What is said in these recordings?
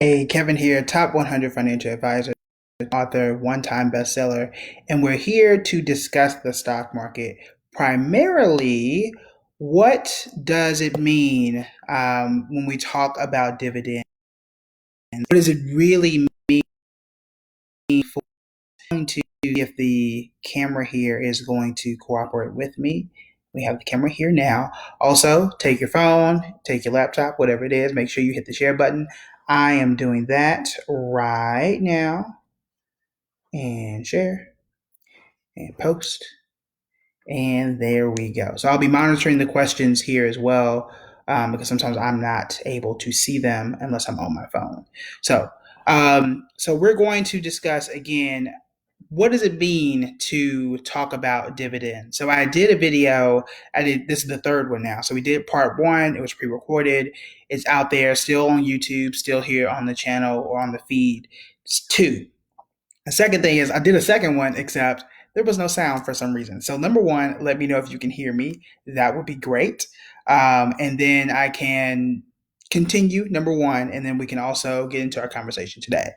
Hey, Kevin here, top 100 financial advisor, author, one-time bestseller, and we're here to discuss the stock market. Primarily, what does it mean when we talk about dividends? What does it really mean for going to if the camera here is going to cooperate with me? We have the camera here now. Also, take your phone, take your laptop, whatever it is, make sure you hit the share button. I am doing that right now. And share and post. And there we go. So I'll be monitoring the questions here as well because sometimes I'm not able to see them unless I'm on my phone. So we're going to discuss again what does it mean to talk about dividends? So I did a video. This is the third one now. So we did part one. It was pre-recorded. It's out there, still on YouTube, still here on the channel or on the feed. It's two. The second thing is I did a second one, except there was no sound for some reason. So number one, let me know if you can hear me. That would be great. And then I can continue number one, and then we can also get into our conversation today.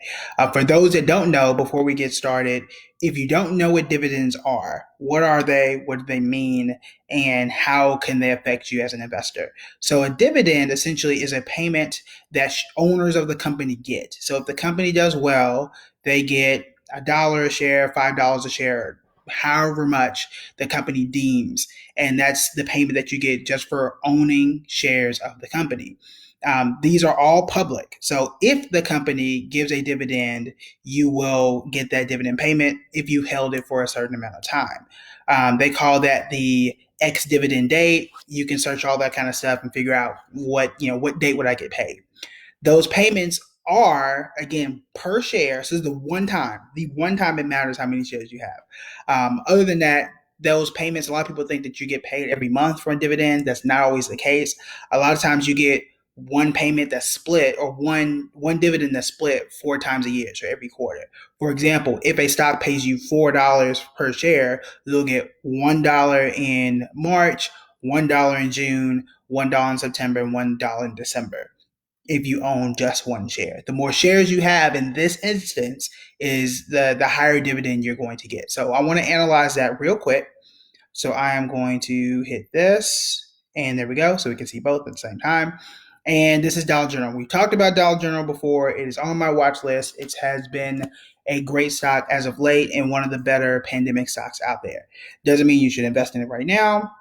For those that don't know, before we get started, if you don't know what dividends are, what are they, what do they mean, and how can they affect you as an investor? So a dividend essentially is a payment that owners of the company get. So if the company does well, they get $1 a share, $5 a share, however much the company deems. And that's the payment that you get just for owning shares of the company. These are all public. So if the company gives a dividend, you will get that dividend payment if you held it for a certain amount of time. They call that the X dividend date. You can search all that kind of stuff and figure out what date would I get paid. Those payments are again per share. So this is the one time it matters how many shares you have. Other than that, those payments, a lot of people think that you get paid every month for a dividend. That's not always the case. A lot of times you get one payment that's split, or one dividend that's split 4 times a year, so every quarter. For example, if a stock pays you $4 per share, you'll get $1 in March, $1 in June, $1 in September, and $1 in December if you own just one share. The more shares you have in this instance is the higher dividend you're going to get. So I want to analyze that real quick. So I am going to hit this, and there we go. So we can see both at the same time. And this is Dollar General. We've talked about Dollar General before. It is on my watch list. It has been a great stock as of late and one of the better pandemic stocks out there. Doesn't mean you should invest in it right now.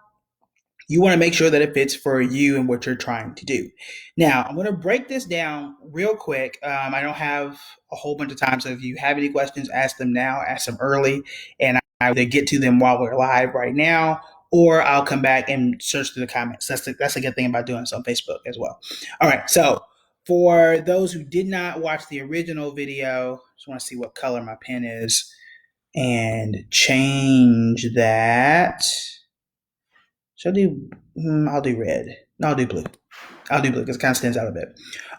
You want to make sure that it fits for you and what you're trying to do. Now, I'm going to break this down real quick. I don't have a whole bunch of time, so if you have any questions, ask them now, ask them early, and I will get to them while we're live right now, or I'll come back and search through the comments. That's a good thing about doing this on Facebook as well. All right, so for those who did not watch the original video, just want to see what color my pen is and change that. Should I do? I'll do red. No, I'll do blue. I'll do blue because it kind of stands out a bit.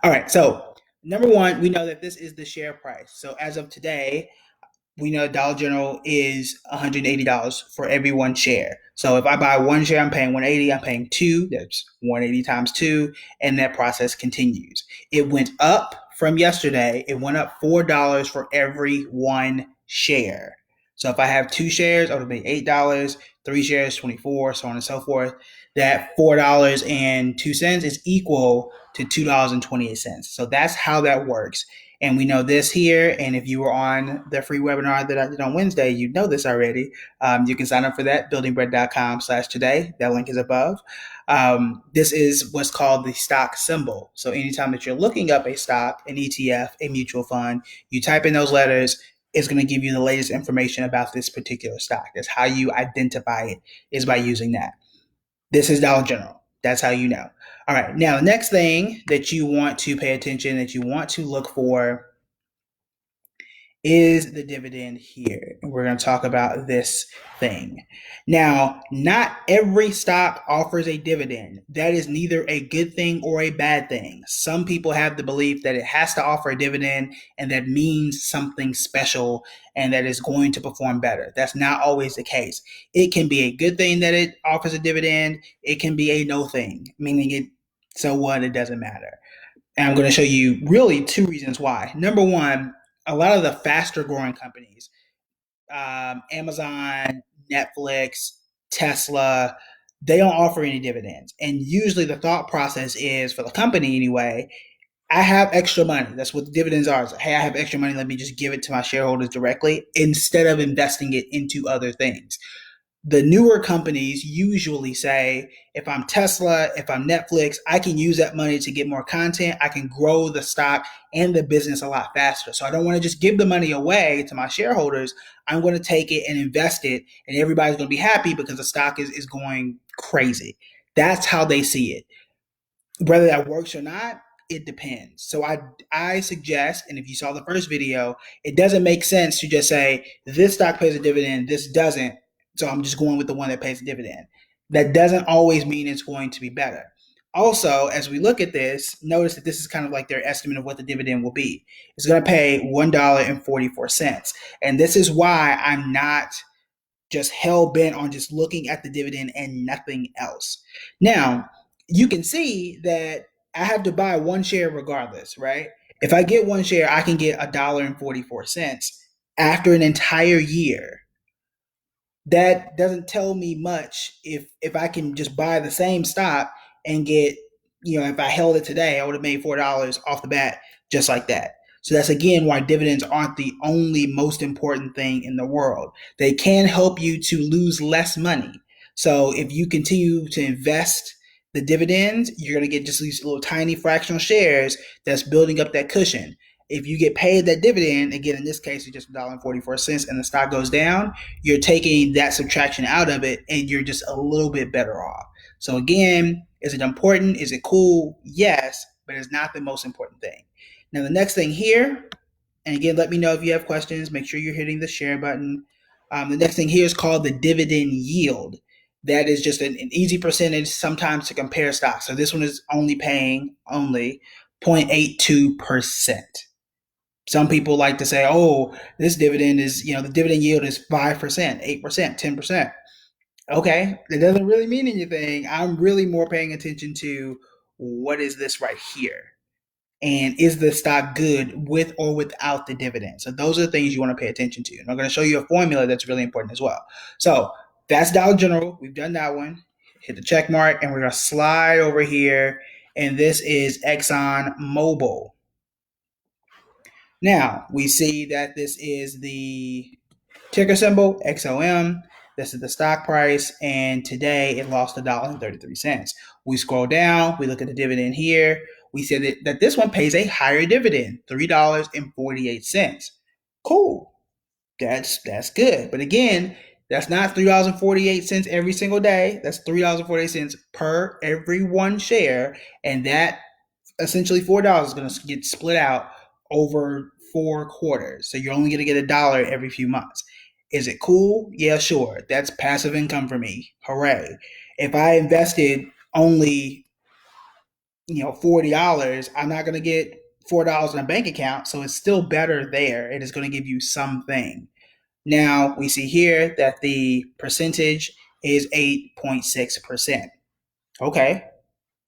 All right. So number one, we know that this is the share price. So as of today, we know Dollar General is $180 for every one share. So if I buy one share, I'm paying 180. I'm paying two. That's 180 times two, and that process continues. It went up from yesterday. It went up $4 for every one share. So if I have two shares, it'll be $8. Three shares, 24, so on and so forth. That $4.02 is equal to $2.28. So that's how that works. And we know this here. And if you were on the free webinar that I did on Wednesday, you know this already. You can sign up for that, buildingbread.com/today. That link is above. This is what's called the stock symbol. So anytime that you're looking up a stock, an ETF, a mutual fund, you type in those letters, it's going to give you the latest information about this particular stock. That's how you identify it, is by using that. This is Dollar General. That's how you know. All right. Now, the next thing that you want to pay attention, that you want to look for, is the dividend here. And we're going to talk about this thing. Now, not every stock offers a dividend. That is neither a good thing or a bad thing. Some people have the belief that it has to offer a dividend and that means something special and that it's going to perform better. That's not always the case. It can be a good thing that it offers a dividend. It can be a no thing, meaning it, so what, it doesn't matter. And I'm going to show you really two reasons why. Number one, a lot of the faster growing companies, Amazon, Netflix, Tesla, they don't offer any dividends. And usually the thought process is for the company anyway, I have extra money. That's what the dividends are. It's like, hey, I have extra money. Let me just give it to my shareholders directly instead of investing it into other things. The newer companies usually say, if I'm Tesla, if I'm Netflix, I can use that money to get more content. I can grow the stock and the business a lot faster. So I don't want to just give the money away to my shareholders. I'm going to take it and invest it, and everybody's going to be happy because the stock is going crazy. That's how they see it. Whether that works or not, it depends. So I suggest, and if you saw the first video, it doesn't make sense to just say this stock pays a dividend, this doesn't. So I'm just going with the one that pays a dividend. That doesn't always mean it's going to be better. Also, as we look at this, notice that this is kind of like their estimate of what the dividend will be. It's going to pay $1.44. And this is why I'm not just hell bent on just looking at the dividend and nothing else. Now, you can see that I have to buy one share regardless, right? If I get one share, I can get $1.44 after an entire year. That doesn't tell me much if I can just buy the same stock and get, if I held it today, I would have made $4 off the bat just like that. So that's again why dividends aren't the only most important thing in the world. They can help you to lose less money. So if you continue to invest the dividends, you're going to get just these little tiny fractional shares that's building up that cushion. If you get paid that dividend, again, in this case, it's just $1.44 and the stock goes down, you're taking that subtraction out of it and you're just a little bit better off. So again, is it important? Is it cool? Yes, but it's not the most important thing. Now, the next thing here, and again, let me know if you have questions. Make sure you're hitting the share button. The next thing here is called the dividend yield. That is just an easy percentage sometimes to compare stocks. So this one is only paying 0.82%. Some people like to say, oh, this dividend is, the dividend yield is 5%, 8%, 10%. Okay, that doesn't really mean anything. I'm really more paying attention to what is this right here? And is the stock good with or without the dividend? So those are the things you want to pay attention to. And I'm going to show you a formula that's really important as well. So that's Dollar General. We've done that one. Hit the check mark, and we're going to slide over here. And this is Exxon Mobil. Now, we see that this is the ticker symbol, XOM. This is the stock price, and today it lost $1.33. We scroll down, we look at the dividend here. We see that this one pays a higher dividend, $3.48. Cool. That's good. But again, that's not $3.48 every single day. That's $3.48 per every one share, and that essentially $4 is going to get split out over 4 quarters. So you're only going to get $1 every few months. Is it cool? Yeah, sure. That's passive income for me. Hooray. If I invested only, $40, I'm not going to get $4 in a bank account. So it's still better there. It is going to give you something. Now we see here that the percentage is 8.6%. Okay,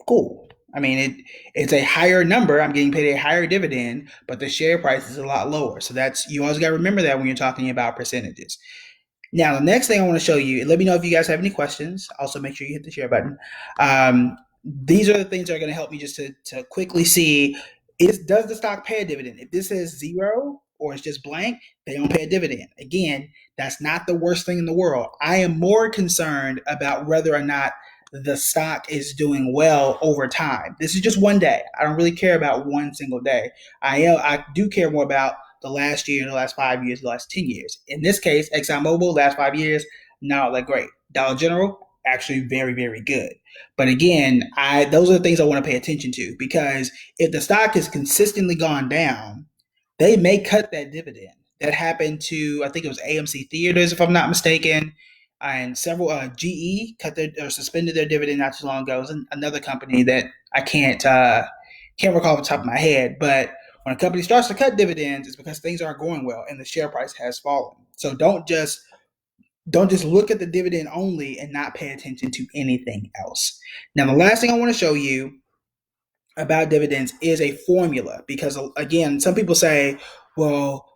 cool. I mean, it's a higher number. I'm getting paid a higher dividend, but the share price is a lot lower. So you always got to remember that when you're talking about percentages. Now, the next thing I want to show you, let me know if you guys have any questions. Also, make sure you hit the share button. These are the things that are going to help me just to quickly see, does the stock pay a dividend? If this says 0 or it's just blank, they don't pay a dividend. Again, that's not the worst thing in the world. I am more concerned about whether or not the stock is doing well over time. This is just one day. I don't really care about one single day. I do care more about the last year, the last 5 years, the last 10 years. In this case, ExxonMobil, last 5 years, not all that great. Dollar General, actually very, very good. But again, those are the things I want to pay attention to, because if the stock has consistently gone down, they may cut that dividend. That happened to, I think it was AMC Theaters, if I'm not mistaken, and several GE cut or suspended their dividend not too long ago. It was another company that I can't recall off the top of my head. But when a company starts to cut dividends, it's because things aren't going well and the share price has fallen. So don't just look at the dividend only and not pay attention to anything else. Now, the last thing I want to show you about dividends is a formula because, again, some people say, well,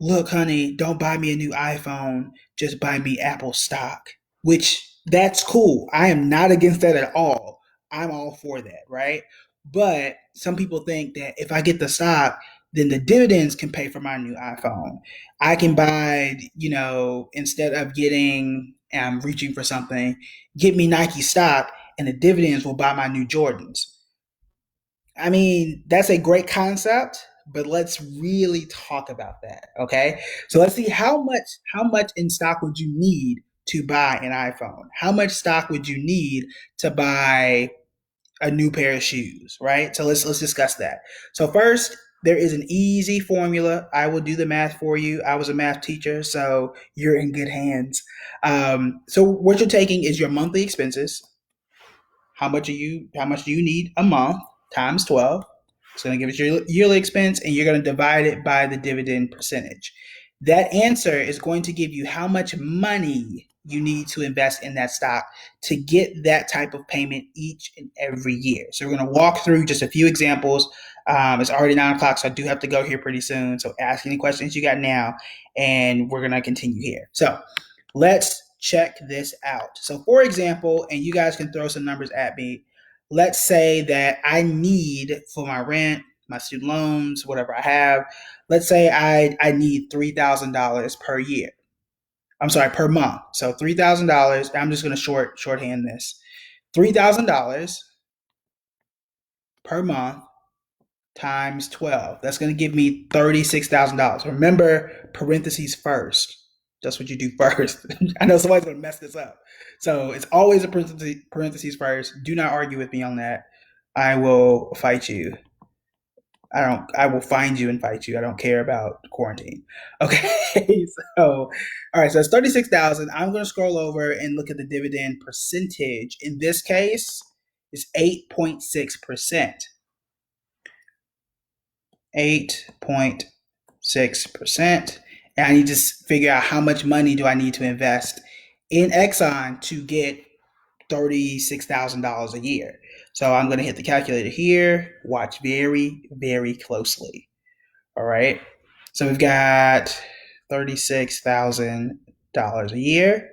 look, honey, don't buy me a new iPhone, just buy me Apple stock, which that's cool. I am not against that at all. I'm all for that, right? But some people think that if I get the stock, then the dividends can pay for my new iPhone. I can buy, instead of getting, I'm reaching for something, get me Nike stock and the dividends will buy my new Jordans. I mean, that's a great concept, but let's really talk about that. Okay. So let's see how much in stock would you need to buy an iPhone? How much stock would you need to buy a new pair of shoes? Right. So let's discuss that. So first, there is an easy formula. I will do the math for you. I was a math teacher, so you're in good hands. So what you're taking is your monthly expenses. How much do you need a month times 12? It's going to give us your yearly expense, and you're going to divide it by the dividend percentage. That answer is going to give you how much money you need to invest in that stock to get that type of payment each and every year. So we're going to walk through just a few examples. It's already 9 o'clock, so I do have to go here pretty soon. So ask any questions you got now, and we're going to continue here. So let's check this out. So, for example, and you guys can throw some numbers at me. Let's say that I need for my rent, my student loans, whatever I have. Let's say I need $3,000 per year. I'm sorry, per month. So $3,000. I'm just going to shorthand this. $3,000 per month times 12. That's going to give me $36,000. Remember, parentheses first. That's what you do first. I know somebody's going to mess this up. So it's always a parentheses first. Do not argue with me on that. I will fight you. I will find you and fight you. I don't care about quarantine. Okay. So, all right. So it's 36,000. I'm going to scroll over and look at the dividend percentage. In this case, it's 8.6%. 8.6%. And I need to figure out how much money do I need to invest in Exxon to get $36,000 a year. So I'm going to hit the calculator here. Watch very, very closely. All right. So we've got $36,000 a year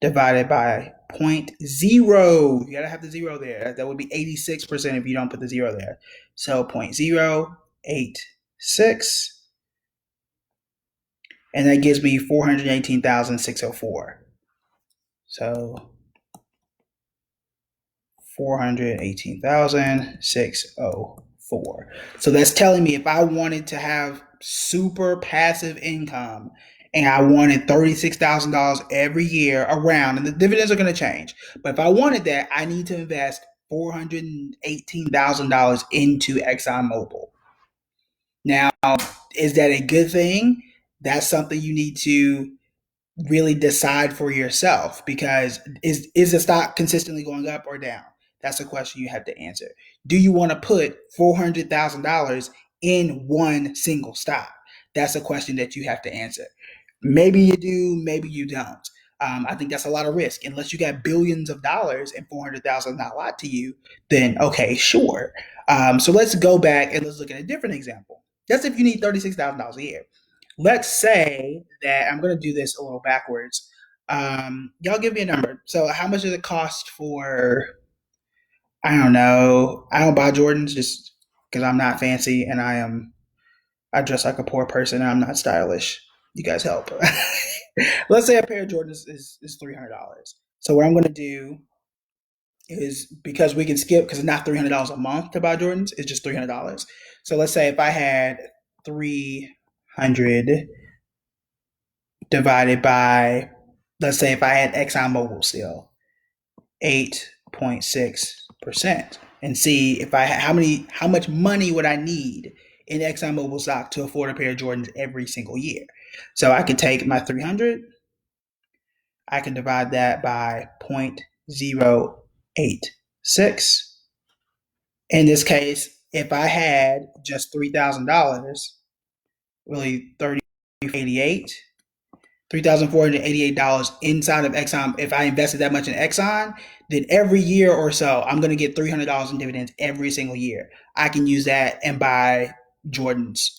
divided by 0.0. You got to have the zero there. That would be 86% if you don't put the zero there. So 0.086. And that gives me 418,604. So 418,604. So that's telling me if I wanted to have super passive income and I wanted $36,000 every year around, and the dividends are going to change, but if I wanted that, I need to invest $418,000 into ExxonMobil. Now, is that a good thing? That's something you need to really decide for yourself because is the stock consistently going up or down? That's a question you have to answer. Do you want to put $400,000 in one single stock? That's a question that you have to answer. Maybe you do, maybe you don't. I think that's a lot of risk. Unless you got billions of dollars and 400,000 is not a lot to you, then okay, sure. So let's go back and let's look at a different example. That's if you need $36,000 a year. Let's say that I'm going to do this a little backwards. Y'all give me a number. So how much does it cost for, I don't know, I don't buy Jordans just because I'm not fancy and I dress like a poor person and I'm not stylish. You guys help. Let's say a pair of Jordans is $300. So what I'm going to do is because we can skip because it's not $300 a month to buy Jordans, it's just $300. So let's say if I had 300 divided by, let's say if I had ExxonMobil still, 8.6%, and see if I how much money would I need in ExxonMobil stock to afford a pair of Jordans every single year. So I could take my 300, I can divide that by 0.086. In this case, if I had just $3,000, really 3088, $3,488 inside of Exxon. If I invested that much in Exxon, then every year or so, I'm going to get $300 in dividends every single year. I can use that and buy Jordans.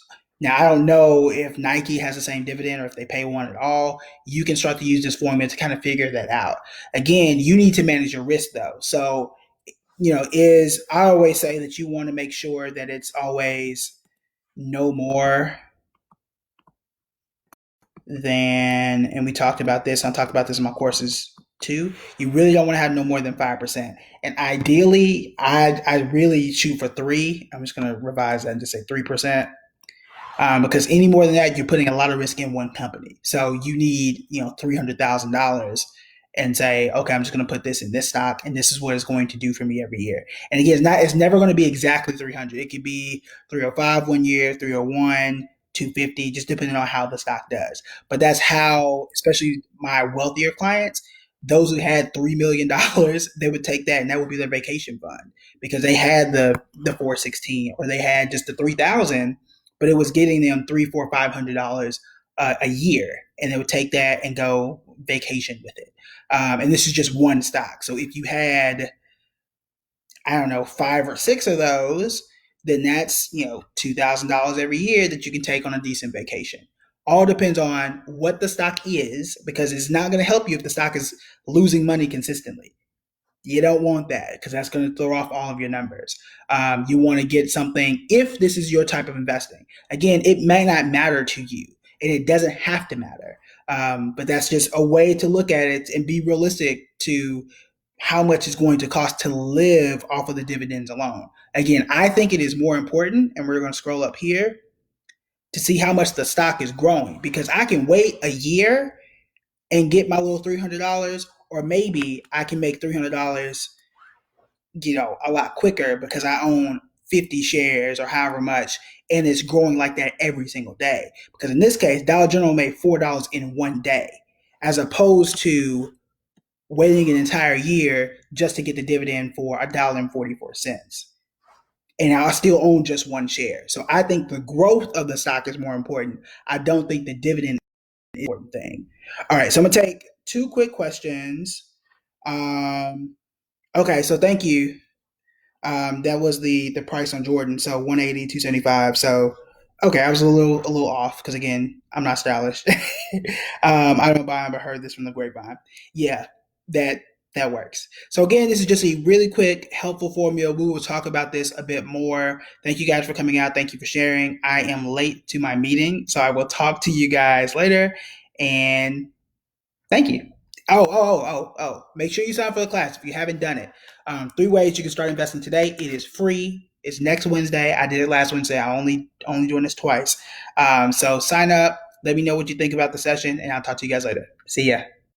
Now, I don't know if Nike has the same dividend or if they pay one at all. You can start to use this formula to kind of figure that out. Again, you need to manage your risk though. So, I always say that you want to make sure that it's always no more than, and we talked about this, I talked about this in my courses too. You really don't want to have no more than 5%. And ideally, I really shoot for 3. I'm just going to revise that and just say 3%. Because any more than that, you're putting a lot of risk in one company. So you need, $300,000 and say, okay, I'm just going to put this in this stock, and this is what it's going to do for me every year. And again, it's never going to be exactly 300. It could be 305 one year, 301, 250, just depending on how the stock does. But that's how, especially my wealthier clients, those who had $3 million, they would take that, and that would be their vacation fund because they had the 416 or they had just the 3,000, but it was getting them three, four, $500 a year, and they would take that and go vacation with it. And this is just one stock. So if you had, I don't know, 5 or 6 of those, then that's $2,000 every year that you can take on a decent vacation. All depends on what the stock is, because it's not going to help you if the stock is losing money consistently. You don't want that because that's going to throw off all of your numbers. You want to get something if this is your type of investing. Again, it may not matter to you, and it doesn't have to matter. But that's just a way to look at it and be realistic to how much it's going to cost to live off of the dividends alone. Again, I think it is more important, and we're going to scroll up here to see how much the stock is growing, because I can wait a year and get my little $300, or maybe I can make $300, a lot quicker because I own 50 shares or however much, and it's growing like that every single day. Because in this case, Dollar General made $4 in one day, as opposed to waiting an entire year just to get the dividend for $1.44. And I still own just one share. So I think the growth of the stock is more important. I don't think the dividend is the important thing. All right, so I'm gonna take 2 quick questions. Okay, so thank you. That was the price on Jordan. So 180, 275. So okay, I was a little off because again, I'm not stylish. I don't buy them, but heard this from the grapevine. Yeah, that that works. So again, this is just a really quick, helpful formula. We will talk about this a bit more. Thank you guys for coming out. Thank you for sharing. I am late to my meeting, so I will talk to you guys later. And thank you. Oh. Make sure you sign up for the class if you haven't done it. 3 ways you can start investing today. It is free. It's next Wednesday. I did it last Wednesday. I only doing this twice. So sign up. Let me know what you think about the session, and I'll talk to you guys later. See ya.